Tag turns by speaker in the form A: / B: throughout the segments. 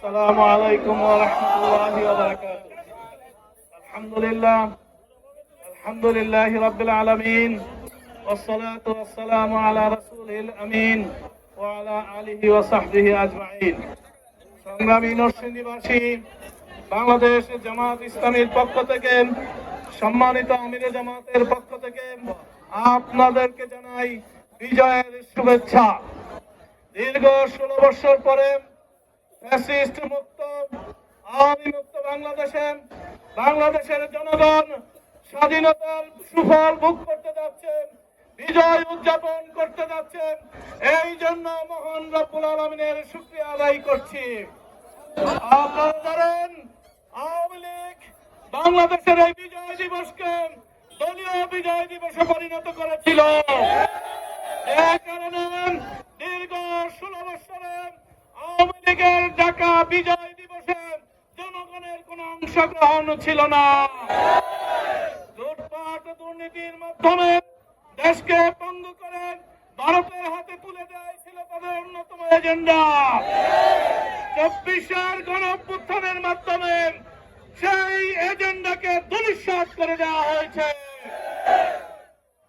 A: আসসালামু আলাইকুম ওয়া রাহমাতুল্লাহি ওয়া বারাকাতুহু। আলহামদুলিল্লাহি রাব্বিল আলামিন ওয়াসসালাতু ওয়াসসালামু আলা রাসূলিল আমিন ওয়া আলা আলিহি ওয়া সাহবিহি আজমাইন। সংগ্রামী নরসিংদীবাসী, বাংলাদেশ জামাত ইসলামীর পক্ষ থেকে, সম্মানিত আমিরে জামাতের পক্ষ থেকে আপনাদেরকে জানাই বিজয়ের শুভেচ্ছা। দীর্ঘ 16 বছর পরে ফ্যাসিস্ট মুক্ত, আওয়ামী মুক্ত বাংলাদেশের জনগণ স্বাধীনতার সুফল ভোগ করতে যাচ্ছে, বিজয় উদযাপন করতে যাচ্ছে। এই জন্য মহান রব্বুল আলামিনের শুকরিয়া আদায় করছি। আপনারা জানেন, আওয়ামী লীগ বাংলাদেশের এই বিজয় দিবসকে দলীয় বিজয় দিবসে পরিণত করেছিল। এই কারণে দীর্ঘ 16 বছরে আওয়ামী লীগের ঢাকা বিজয় দিবসে জনগণের কোন অংশগ্রহণ ছিল না। লুটপাট দুর্নীতির মাধ্যমে দেশকে পঙ্গু করে ভারতের হাতে তুলে দেওয়াই ছিল তাদের অন্যতম এজেন্ডা। 24 গণঅভ্যুত্থানের মাধ্যমে সেই এজেন্ডাকে ধূলিসাৎ করে দেওয়া হয়েছে।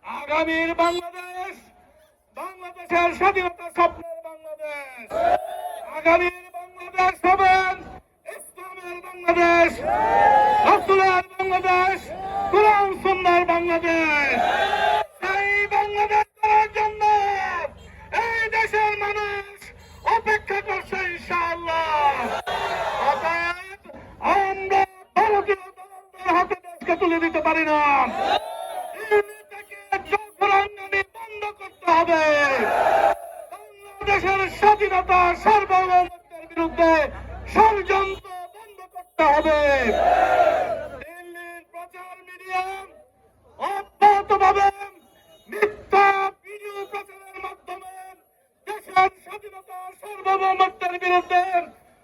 A: আগামীর বাংলাদেশের স্বাধীনতা স্বপ্নের বাংলাদেশ, আগামীর বাংলাদেশ হবে ইসলামের বাংলাদেশ, রাসূলের বাংলাদেশ, কোরআন সুন্নাহর বাংলাদেশ। সেই বাংলাদেশ করার জন্য এই দেশের মানুষ অপেক্ষা করছে ইনশাআল্লাহ। অতএব আমরা ভারতীয় দলের হাতে দেশকে তুলে দিতে পারি না। বন্ধ করতে হবে। বাংলাদেশের স্বাধীনতা সার্বভৌমত্বের বিরুদ্ধে ষড়যন্ত্র বন্ধ করতে হবে। দিল্লির প্রচার মিডিয়া অব্যাহতভাবে মিথ্যা ভিডিও প্রচারের মাধ্যমে দেশের স্বাধীনতা সার্বভৌমত্বের বিরুদ্ধে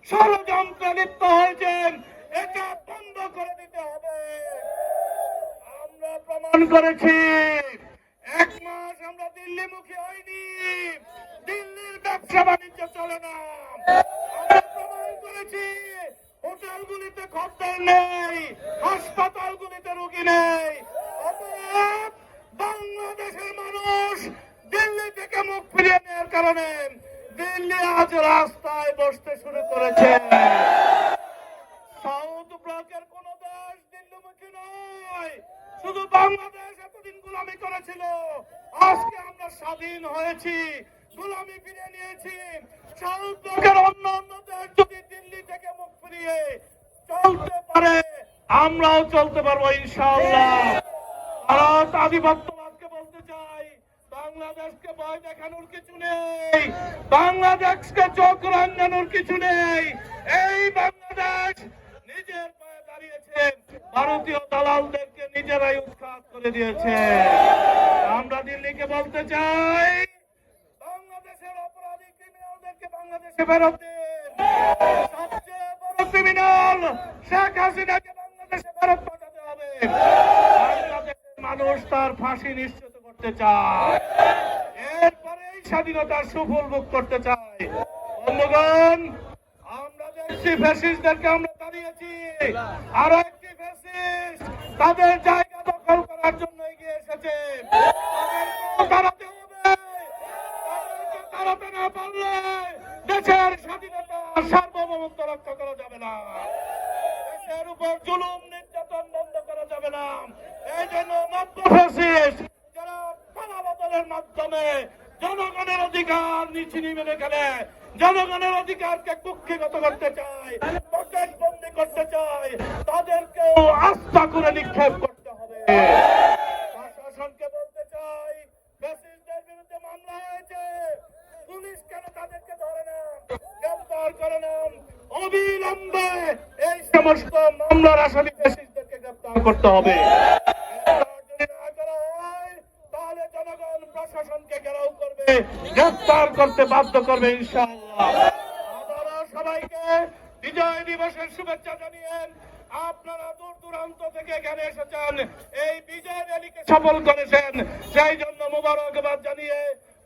A: ষড়যন্ত্রে লিপ্ত হয়েছেন। এটা বন্ধ করে দিতে হবে। আমরা প্রমাণ করেছি, 1 মাস আমরা দিল্লিমুখী হইনি, দিল্লির ব্যবসা বাণিজ্য চলে না। আমরা প্রমাণ করেছি, হোটেলগুলিতে খদ্দের নেই, হাসপাতালগুলিতে রোগী নেই। অতএব বাংলাদেশের মানুষ দিল্লি থেকে মুখ ফিরিয়ে নেওয়ার কারণে দিল্লি আজ রাস্তায় বসতে শুরু করেছে। সাউথ ব্লকের কোন দেশ দিল্লিমুখী নয়, শুধু বাংলাদেশ এতদিন গোলামি করেছিল। আজকে আমরা স্বাধীন হয়েছি, গোলামি ফিরে নিয়েছি। সাউথ ব্লকের অন্যান্য দেশ যদি দিল্লি থেকে মুখ ফিরিয়ে চলতে পারে, আমরাও চলতে পারবো ইনশাআল্লাহ। ভারত আধিপত্যবাদকে বলতে চাই, বাংলাদেশকে ভয় দেখানোর কিছু নেই, বাংলাদেশকে চোখ রাঙানোর কিছু নেই। এই বাংলাদেশ নিজের পায়ে দাঁড়িয়েছে, ভারতীয় দালালদেরকে নিজেরাই উৎখাত করে দিয়েছে। আমরা দিল্লিকে বলতে চাই, বাংলাদেশের অপরাধী ক্রিমিনালদেরকে বাংলাদেশে ফেরত দিন। সবচেয়ে বড় ক্রিমিনাল শেখ হাসিনাকে বাংলাদেশে ফেরত পাঠাতে হবে। বাংলাদেশের মানুষ তার ফাঁসি নিশ্চিত করতে চায়, এরপরেই স্বাধীনতার সুফল ভোগ করতে চায়। বন্ধুগণ, আমরা দেখছি ফ্যাসিস্টদেরকে আমরা তাড়িয়েছি, আর একটি ফ্যাসিস্ট তাদের জায়গা দখল করার জন্য এগিয়ে এসেছে। তাড়াতে হবে, তাদেরকে তাড়াতে না পারলে দেশের স্বাধীনতা সার্বভৌমত্ব রক্ষা করা যাবে না, দেশের উপর জুলুম নির্যাতন বন্ধ করা যাবে না। এই জন্য নব্য ফ্যাসিস্ট যারা পালা বদলের মাধ্যমে জনগণের অধিকার ছিনিয়ে মেরে খেলে, জনগণের অধিকারকে কুক্ষিগত করতে চায়, বন্দী করতে চায়, তাদেরকেও আস্থা করে নিক্ষেপ করতে হবে। প্রশাসনকে বলতে চাই, ফ্যাসিস্টদের বিরুদ্ধে মামলা হয়েছে, পুলিশ কেন তাদেরকে ধরে না, গ্রেফতার করে না? অবিলম্বে এই সমস্ত মামলার আসামি ফ্যাসিস্টদেরকে গ্রেফতার করতে হবে। তাহলে জনগণ প্রশাসনকে ঘেরাও করবে, গ্রেফতার করতে বাধ্য করবে ইনশাআল্লাহ। আবারও সবাইকে বিজয় দিবসের শুভেচ্ছা জানিয়ে, আপনারা দূর দূরান্ত থেকে এখানে এসেছেন, এই বিজয় র্যালিকে সফল করেছেন, সেই জন্য মোবারকবাদ জানিয়ে,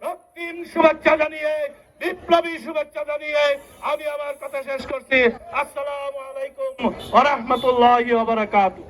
A: রক্তিম শুভেচ্ছা জানিয়ে বিপ্লবী শুভেচ্ছা জানিয়ে আমি আমার কথা শেষ করছি। আসসালামু আলাইকুম ওয়া রাহমাতুল্লাহি ওয়া বারাকাতুহু।